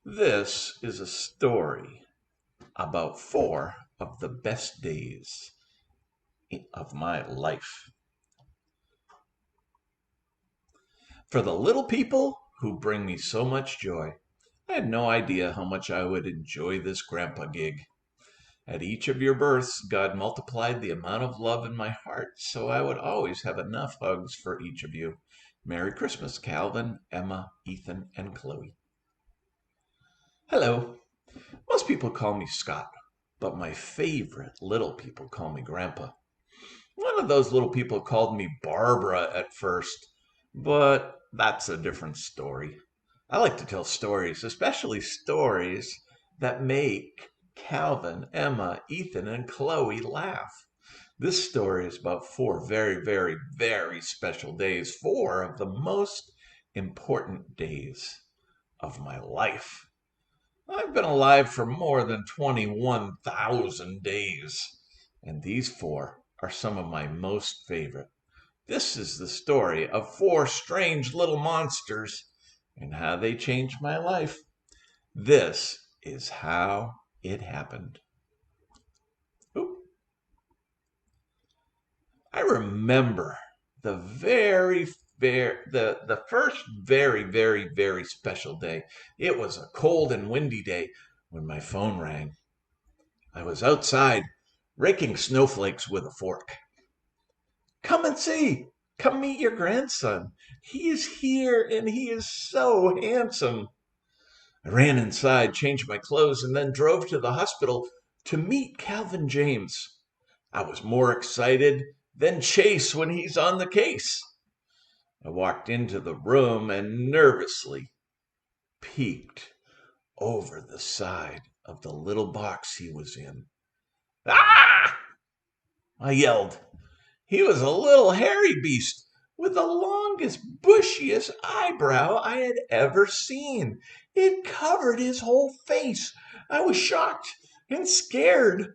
This is a story about four of the best days of my life. For the little people who bring me so much joy. I had no idea how much I would enjoy this grandpa gig. At each of your births, God multiplied the amount of love in my heart, so I would always have enough hugs for each of you. Merry Christmas, Calvin, Emma, Ethan, and Chloe. Hello. Most people call me Scott, but my favorite little people call me Grandpa. One of those little people called me Barbara at first, but that's a different story. I like to tell stories, especially stories that make Calvin, Emma, Ethan, and Chloe laugh. This story is about four very, very, very special days, four of the most important days of my life. I've been alive for more than 21,000 days, and these four are some of my most favorite. This is the story of four strange little monsters and how they changed my life. This is how it happened. Oop. I remember the the first very special day. It was a cold and windy day when my phone rang. I was outside raking snowflakes with a fork. Come and see. Come meet your grandson. He is here and he is so handsome. I ran inside, changed my clothes, and then drove to the hospital to meet Calvin James. I was more excited than Chase when he's on the case. I walked into the room and nervously peeked over the side of the little box he was in. Ah! I yelled. He was a little hairy beast with the longest, bushiest eyebrow I had ever seen. It covered his whole face. I was shocked and scared.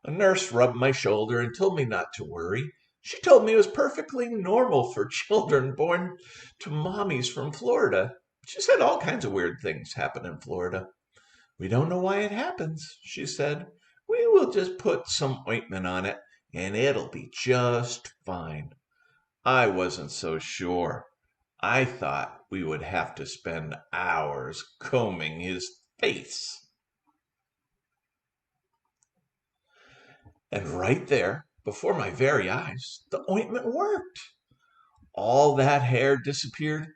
A nurse rubbed my shoulder and told me not to worry. She told me it was perfectly normal for children born to mommies from Florida. She said all kinds of weird things happen in Florida. We don't know why it happens, she said. We will just put some ointment on it and it'll be just fine. I wasn't so sure. I thought we would have to spend hours combing his face. And right there, before my very eyes, the ointment worked. All that hair disappeared,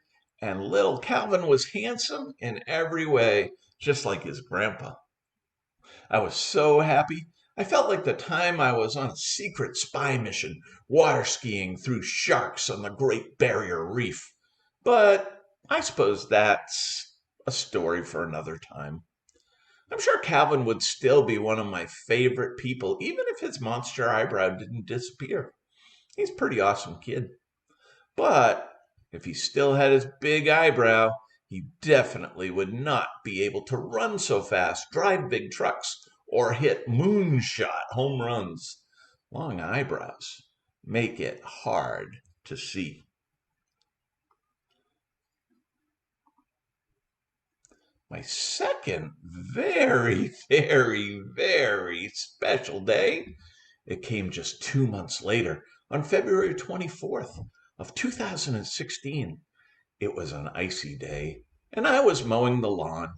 and little Calvin was handsome in every way, just like his grandpa. I was so happy. I felt like the time I was on a secret spy mission, water skiing through sharks on the Great Barrier Reef. But I suppose that's a story for another time. I'm sure Calvin would still be one of my favorite people, even if his monster eyebrow didn't disappear. He's a pretty awesome kid. But if he still had his big eyebrow, he definitely would not be able to run so fast, drive big trucks, or hit moonshot home runs. Long eyebrows make it hard to see. My second very special day, it came just 2 months later, on February 24th of 2016. It was an icy day, and I was mowing the lawn.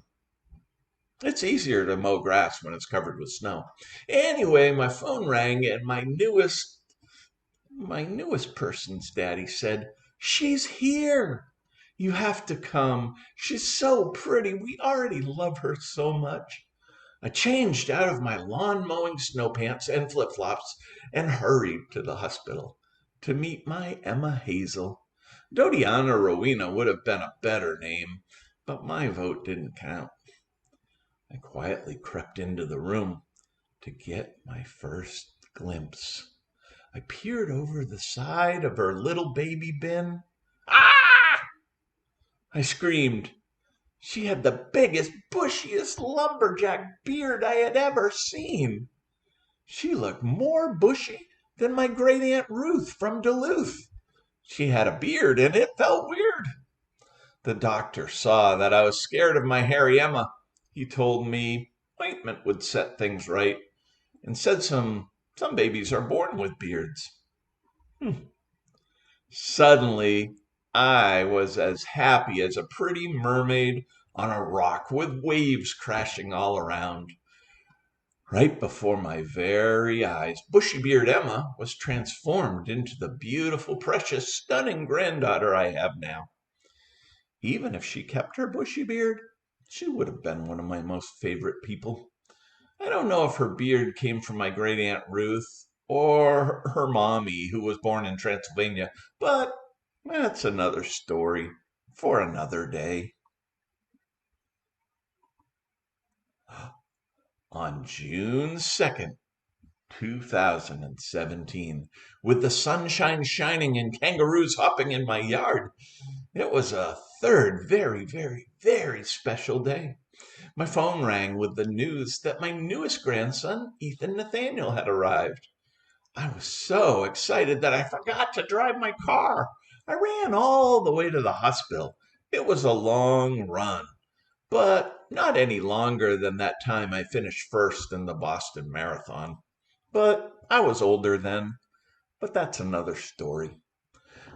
It's easier to mow grass when it's covered with snow. Anyway, my phone rang, and my newest person's daddy said, "She's here. You have to come. She's so pretty. We already love her so much." I changed out of my lawn mowing snow pants and flip flops and hurried to the hospital to meet my Emma Hazel. Dodiana Rowena would have been a better name, but my vote didn't count. I quietly crept into the room to get my first glimpse. I peered over the side of her little baby bin. Ah! I screamed. She had the biggest, bushiest lumberjack beard I had ever seen. She looked more bushy than my great Aunt Ruth from Duluth. She had a beard and it felt weird. The doctor saw that I was scared of my hairy Emma. He told me ointment would set things right and said some babies are born with beards. Suddenly, I was as happy as a pretty mermaid on a rock with waves crashing all around. Right before my very eyes, Bushy Beard Emma was transformed into the beautiful, precious, stunning granddaughter I have now. Even if she kept her bushy beard, she would have been one of my most favorite people. I don't know if her beard came from my great Aunt Ruth or her mommy, who was born in Transylvania, but that's another story for another day. On June 2nd, 2017, with the sunshine shining and kangaroos hopping in my yard, it was a third very, very, very special day. My phone rang with the news that my newest grandson, Ethan Nathaniel, had arrived. I was so excited that I forgot to drive my car. I ran all the way to the hospital. It was a long run, but not any longer than that time I finished first in the Boston Marathon. But I was older then, but that's another story.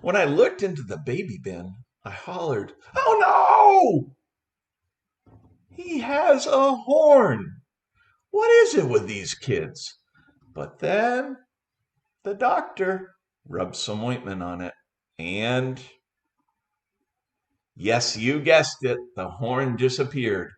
When I looked into the baby bin, I hollered, "Oh no! He has a horn! What is it with these kids?" But then the doctor rubbed some ointment on it, and yes, you guessed it, the horn disappeared.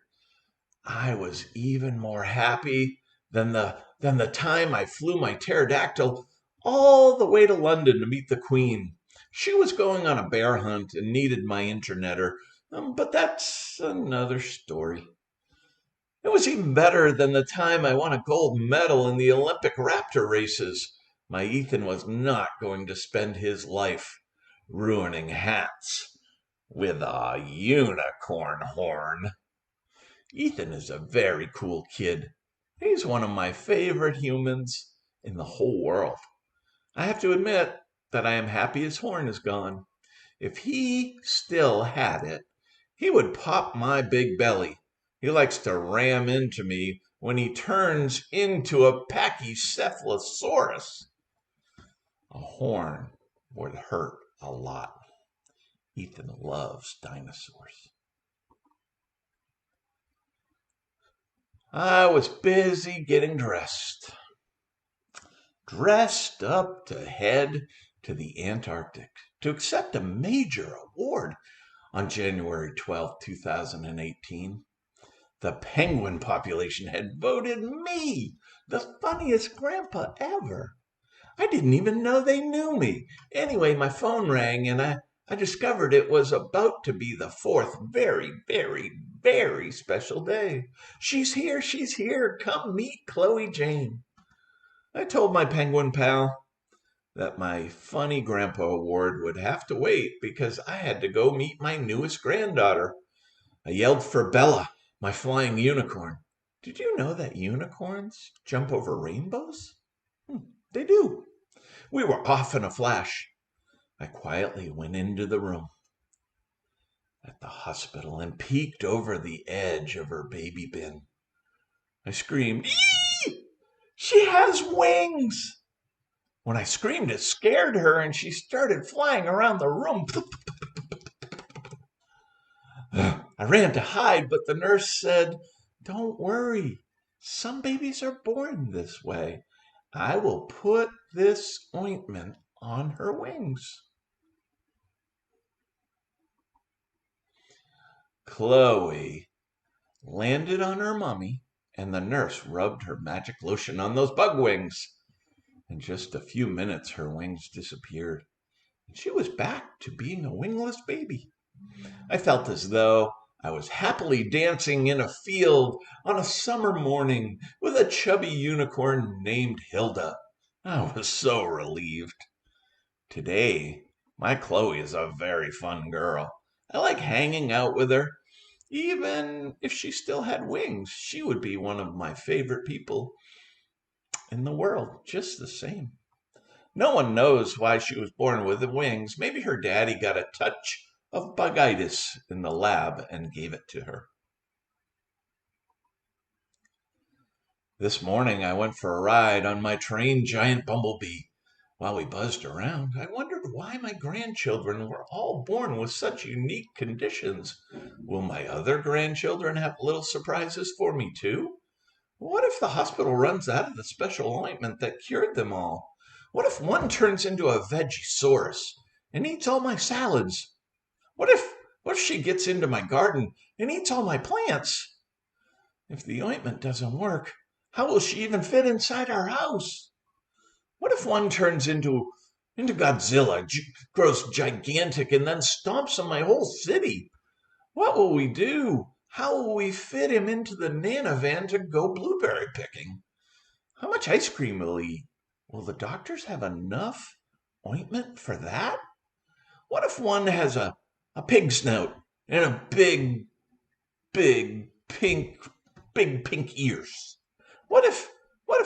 I was even more happy than the time I flew my pterodactyl all the way to London to meet the Queen. She was going on a bear hunt and needed my internetter, but that's another story. It was even better than the time I won a gold medal in the Olympic raptor races. My Ethan was not going to spend his life ruining hats with a unicorn horn. Ethan is a very cool kid. He's one of my favorite humans in the whole world. I have to admit that I am happy his horn is gone. If he still had it, he would pop my big belly. He likes to ram into me when he turns into a pachycephalosaurus. A horn would hurt a lot. Ethan loves dinosaurs. I was busy getting dressed up to head to the Antarctic to accept a major award on January 12th, 2018. The penguin population had voted me the funniest grandpa ever. I didn't even know they knew me. Anyway, my phone rang and I discovered it was about to be the fourth very, very, very special day. She's here. Come meet Chloe Jane. I told my penguin pal that my funny grandpa award would have to wait because I had to go meet my newest granddaughter. I yelled for Bella, my flying unicorn. Did you know that unicorns jump over rainbows? They do. We were off in a flash. I quietly went into the room at the hospital and peeked over the edge of her baby bin. I screamed, "Eee! She has wings!" When I screamed, it scared her and she started flying around the room. I ran to hide, but the nurse said, "Don't worry. Some babies are born this way. I will put this ointment on her wings." Chloe landed on her mummy, and the nurse rubbed her magic lotion on those bug wings. In just a few minutes, her wings disappeared, and she was back to being a wingless baby. I felt as though I was happily dancing in a field on a summer morning with a chubby unicorn named Hilda. I was so relieved. Today, my Chloe is a very fun girl. I like hanging out with her. Even if she still had wings, she would be one of my favorite people in the world, just the same. No one knows why she was born with the wings. Maybe her daddy got a touch of bugitis in the lab and gave it to her. This morning I went for a ride on my trained giant bumblebee. While we buzzed around, I wondered why my grandchildren were all born with such unique conditions. Will my other grandchildren have little surprises for me too? What if the hospital runs out of the special ointment that cured them all? What if one turns into a vegisaurus and eats all my salads? What if she gets into my garden and eats all my plants? If the ointment doesn't work, how will she even fit inside our house? What if one turns into Godzilla, grows gigantic, and then stomps on my whole city? What will we do? How will we fit him into the Nana van to go blueberry picking? How much ice cream will he eat? Will the doctors have enough ointment for that? What if one has a pig snout and a big pink ears? What if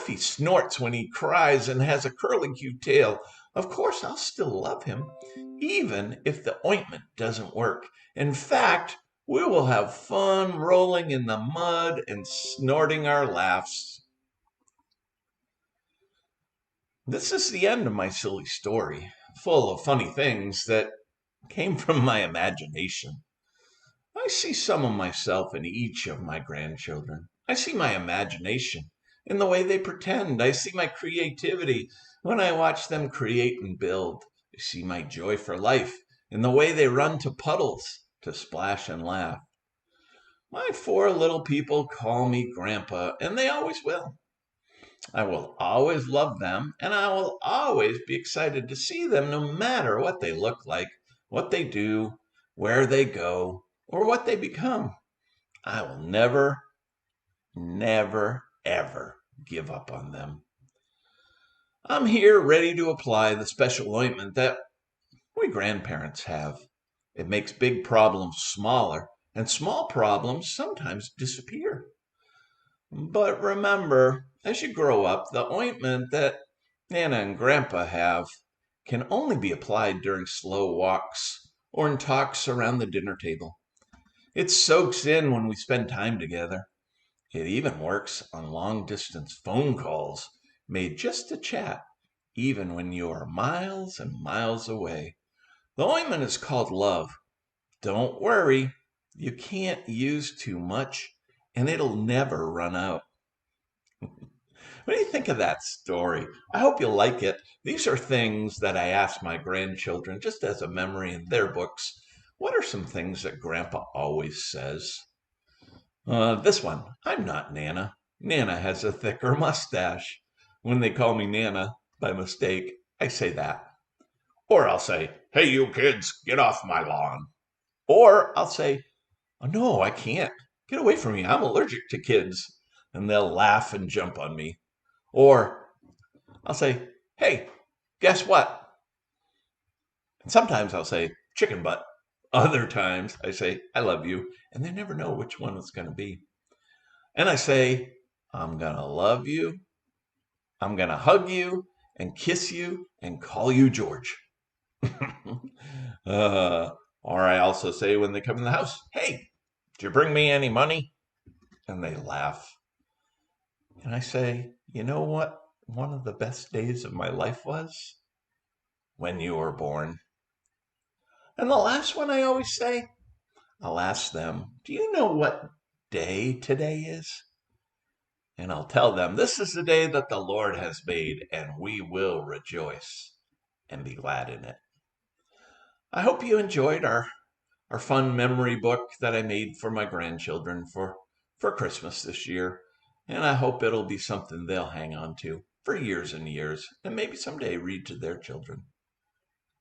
he snorts when he cries and has a curlicue tail? Of course, I'll still love him, even if the ointment doesn't work. In fact, we will have fun rolling in the mud and snorting our laughs. This is the end of my silly story, full of funny things that came from my imagination. I see some of myself in each of my grandchildren. I see my imagination in the way they pretend. I see my creativity when I watch them create and build. I see my joy for life in the way they run to puddles to splash and laugh. My four little people call me Grandpa, and they always will. I will always love them, and I will always be excited to see them no matter what they look like, what they do, where they go, or what they become. I will never, ever give up on them. I'm here ready to apply the special ointment that we grandparents have. It makes big problems smaller, and small problems sometimes disappear. But remember, as you grow up, the ointment that Nana and Grandpa have can only be applied during slow walks or in talks around the dinner table. It soaks in when we spend time together. It even works on long-distance phone calls made just to chat, even when you are miles and miles away. The ointment is called love. Don't worry, you can't use too much, and it'll never run out. What do you think of that story? I hope you like it. These are things that I ask my grandchildren just as a memory in their books. What are some things that Grandpa always says? This one, I'm not Nana. Nana has a thicker mustache. When they call me Nana by mistake, I say that. Or I'll say, hey, you kids, get off my lawn. Or I'll say, oh, no, I can't. Get away from me. I'm allergic to kids. And they'll laugh and jump on me. Or I'll say, hey, guess what? And sometimes I'll say, chicken butt. Other times I say, I love you. And they never know which one it's going to be. And I say, I'm going to love you. I'm going to hug you and kiss you and call you George. Or I also say when they come in the house, hey, did you bring me any money? And they laugh. And I say, you know what one of the best days of my life was? When you were born. And the last one I always say, I'll ask them, do you know what day today is? And I'll tell them, this is the day that the Lord has made, and we will rejoice and be glad in it. I hope you enjoyed our fun memory book that I made for my grandchildren for Christmas this year. And I hope it'll be something they'll hang on to for years and years, and maybe someday read to their children.